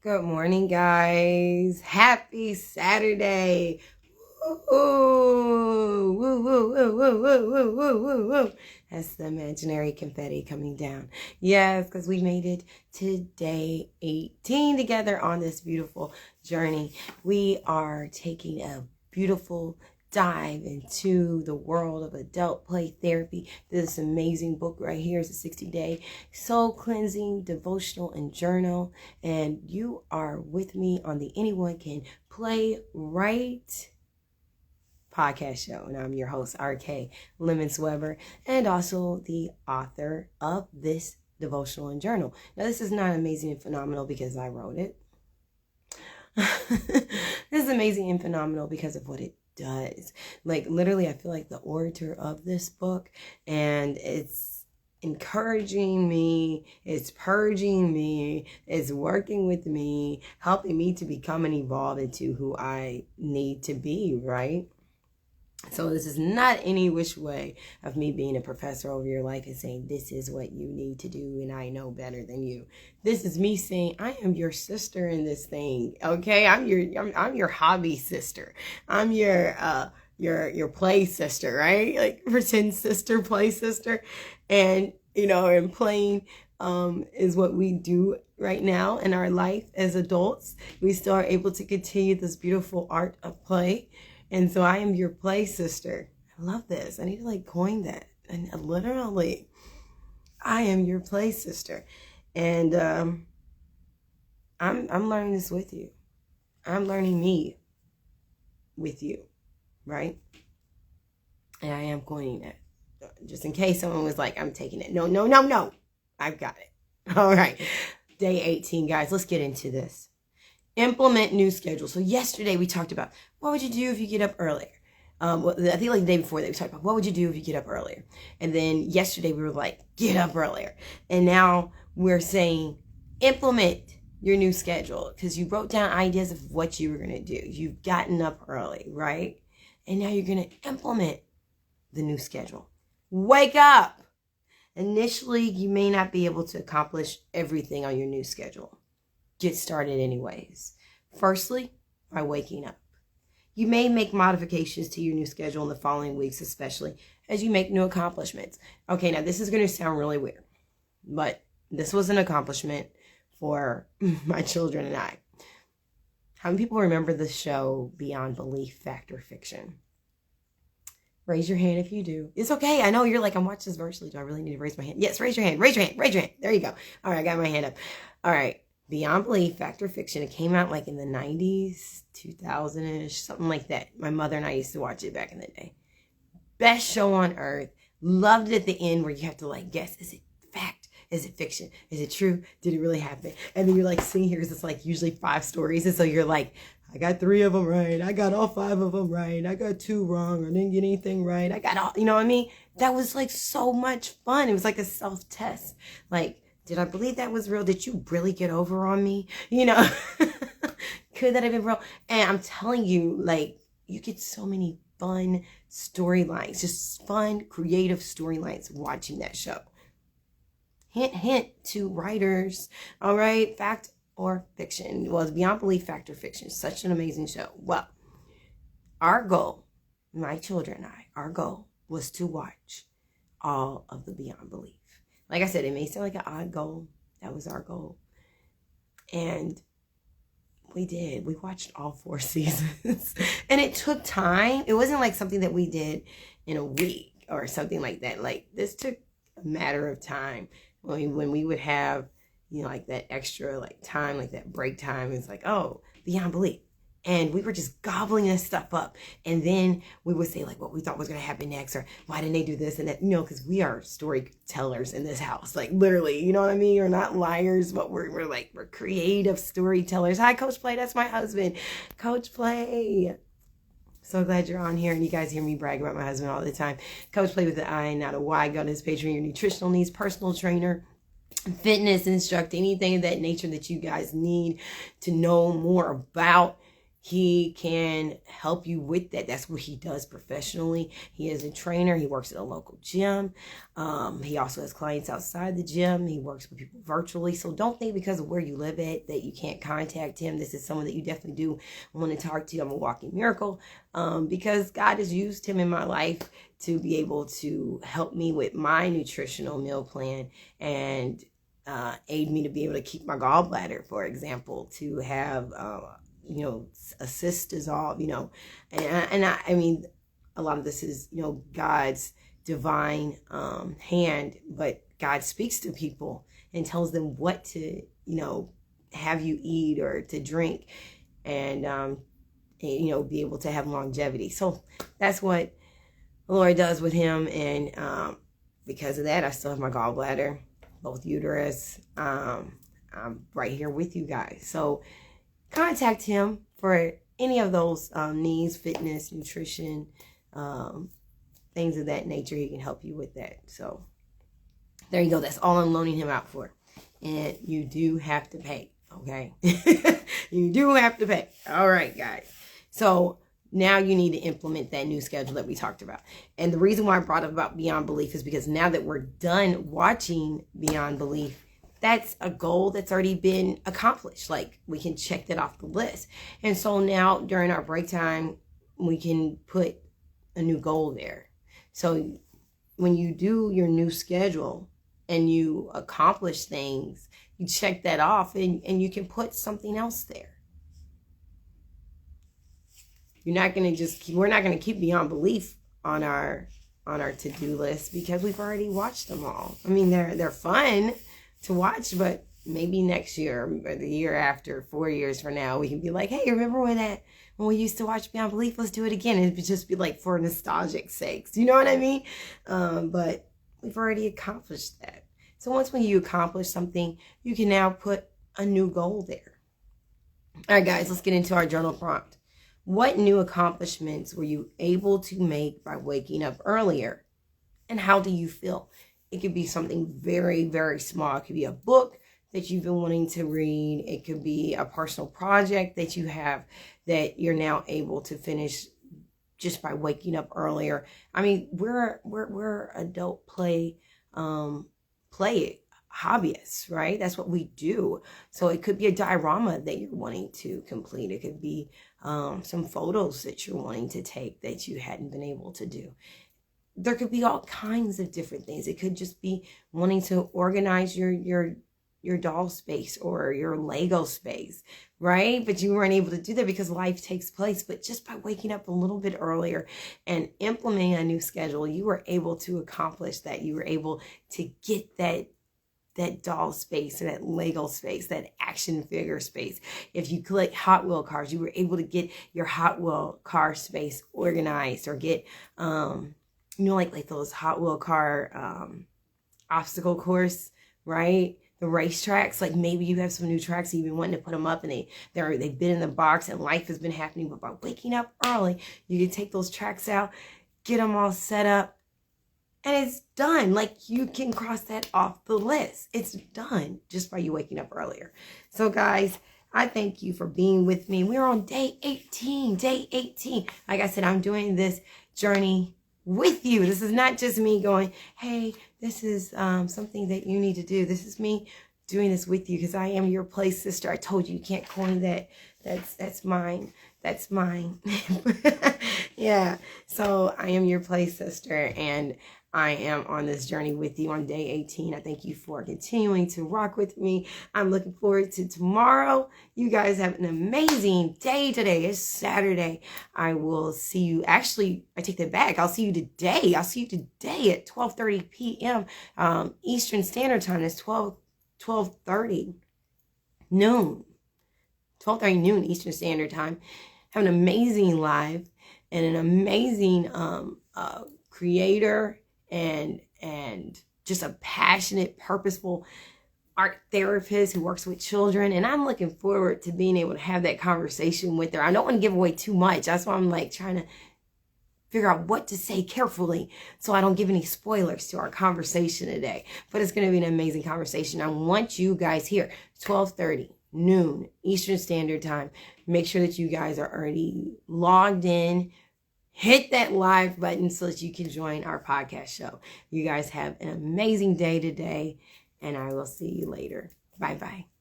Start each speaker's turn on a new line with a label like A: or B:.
A: Good morning, guys. Happy Saturday. Woo, woo, woo, woo, woo, woo, woo, woo, woo, woo. That's the imaginary confetti coming down. Yes, because we made it to day 18 together on this beautiful journey. We are taking a beautiful dive into the world of adult play therapy. This amazing book right here is a 60-day soul cleansing devotional and journal. And you are with me on the Anyone Can Playwrite podcast show. And I'm your host, RK Lemons-Weber, and also the author of this devotional and journal. Now, this is not amazing and phenomenal because I wrote it. This is amazing and phenomenal because of what it does. Like, literally, I feel like the orator of this book, and it's encouraging me, it's purging me, it's working with me, helping me to become and evolve into who I need to be, right? So this is not any which way of me being a professor over your life and saying, this is what you need to do and I know better than you. This is me saying, I am your sister in this thing, okay? I'm your hobby sister. I'm your play sister, right? Like pretend sister, play sister. And, and playing is what we do right now in our life as adults. We still are able to continue this beautiful art of play. And so I am your play sister. I love this. I need to coin that. And literally, I am your play sister. And I'm learning this with you. I'm learning me with you, right? And I am coining that. Just in case someone was like, I'm taking it. No. I've got it. All right. Day 18, guys. Let's get into this. Implement new schedule. So yesterday we talked about what would you do if you get up earlier. I think the day before that we talked about what would you do if you get up earlier. And then yesterday we were like, get up earlier. And now we're saying implement your new schedule because you wrote down ideas of what you were going to do. You've gotten up early, right? And now you're going to implement the new schedule. Wake up. Initially, you may not be able to accomplish everything on your new schedule. Get started anyways. Firstly, by waking up. You may make modifications to your new schedule in the following weeks, especially as you make new accomplishments. Okay, now this is going to sound really weird, but this was an accomplishment for my children and I. How many people remember the show Beyond Belief, Fact or Fiction? Raise your hand if you do. It's okay. I know you're like, I'm watching this virtually. Do I really need to raise my hand? Yes, raise your hand. Raise your hand. Raise your hand. There you go. All right, I got my hand up. All right. Beyond Belief, Fact or Fiction. It came out in the 90s, 2000-ish, something like that. My mother and I used to watch it back in the day. Best show on earth. Loved it at the end where you have to guess, is it fact? Is it fiction? Is it true? Did it really happen? And then you're seeing here, it's usually 5 stories. And so you're like, I got 3 of them right. I got all 5 of them right. I got 2 wrong. I didn't get anything right. I got all, you know what I mean? That was so much fun. It was like a self-test. Did I believe that was real? Did you really get over on me? Could that have been real? And I'm telling you, you get so many fun storylines, just fun, creative storylines watching that show. Hint, hint to writers. All right. Fact or fiction. Well, it's Beyond Belief, Fact or Fiction. Such an amazing show. Well, our goal, my children and I, our goal was to watch all of the Beyond Belief. Like I said, it may sound like an odd goal. That was our goal. And we did. We watched all 4 seasons. And it took time. It wasn't something that we did in a week or something like that. This took a matter of time. When we would have, that extra time, that break time, it's oh, Beyond Belief. And we were just gobbling this stuff up. And then we would say what we thought was going to happen next, or why didn't they do this and that? Because we are storytellers in this house. Literally, you know what I mean? We're not liars, but we're creative storytellers. Hi, Coach Play. That's my husband. Coach Play. So glad you're on here and you guys hear me brag about my husband all the time. Coach Play with an I, not a Y. Go to his page for your nutritional needs, personal trainer, fitness instructor, anything of that nature that you guys need to know more about. he can help you with that. That's what he does professionally. He is a trainer. He works at a local gym. He also has clients outside the gym. He works with people virtually. So don't think because of where you live at that you can't contact him. This is someone that you definitely do want to talk to. I'm a walking miracle, because God has used him in my life to be able to help me with my nutritional meal plan and aid me to be able to keep my gallbladder, for example, to have a cyst dissolve, I mean, a lot of this is, God's divine hand, but God speaks to people and tells them what to, have you eat or to drink and be able to have longevity. So that's what the Lord does with him. And because of that, I still have my gallbladder, both uterus. I'm right here with you guys. So contact him for any of those needs, fitness, nutrition, things of that nature. He can help you with that. So there you go. That's all I'm loaning him out for. And you do have to pay, okay? You do have to pay. All right, guys. So now you need to implement that new schedule that we talked about. And the reason why I brought up about Beyond Belief is because now that we're done watching Beyond Belief, that's a goal that's already been accomplished. Like, we can check that off the list. And so now during our break time, we can put a new goal there. So when you do your new schedule and you accomplish things, you check that off and you can put something else there. We're not going to keep Beyond Belief on our to-do list because we've already watched them all. I mean, they're fun to watch, but maybe next year or the year after, 4 years from now, we can be like, hey, remember when we used to watch Beyond Belief? Let's do it again. And it'd just be like for nostalgic sakes. You know what I mean? But we've already accomplished that. So once when you accomplish something, you can now put a new goal there. All right, guys, let's get into our journal prompt. What new accomplishments were you able to make by waking up earlier? And how do you feel? It could be something very, very small. It could be a book that you've been wanting to read. It could be a personal project that you have that you're now able to finish just by waking up earlier. I mean, we're adult play hobbyists, right? That's what we do. So it could be a diorama that you're wanting to complete. It could be some photos that you're wanting to take that you hadn't been able to do. There could be all kinds of different things. It could just be wanting to organize your doll space or your Lego space, right? But you weren't able to do that because life takes place. But just by waking up a little bit earlier and implementing a new schedule, you were able to accomplish that. You were able to get that doll space or that Lego space, that action figure space. If you collect Hot Wheel cars, you were able to get your Hot Wheel car space organized or get, like those Hot Wheel car obstacle course, right? The racetracks, like maybe you have some new tracks, you've been wanting to put them up and they've been in the box and life has been happening. But by waking up early, you can take those tracks out, get them all set up, and it's done. Like, you can cross that off the list. It's done just by you waking up earlier. So guys, I thank you for being with me. We're on day 18. Like I said, I'm doing this journey with you. This is not just me going, hey, this is something that you need to do. This is me doing this with you because I am your play sister. I told you can't coin that. That's mine. That's mine. Yeah. So I am your play sister and I am on this journey with you on day 18. I thank you for continuing to rock with me. I'm looking forward to tomorrow. You guys have an amazing day today. It's Saturday. I will see you. Actually, I take that back. I'll see you today. I'll see you today at 12:30 p.m. Eastern Standard Time. It's 12:30 noon. 12:30 noon Eastern Standard Time. Have an amazing live and an amazing creator and just a passionate, purposeful art therapist who works with children. And I'm looking forward to being able to have that conversation with her. I don't want to give away too much. That's why I'm like trying to figure out what to say carefully so I don't give any spoilers to our conversation today. But it's going to be an amazing conversation. I want you guys here, 12:30 noon Eastern Standard Time. Make sure that you guys are already logged in. Hit that live button so that you can join our podcast show. You guys have an amazing day today, and I will see you later. Bye-bye.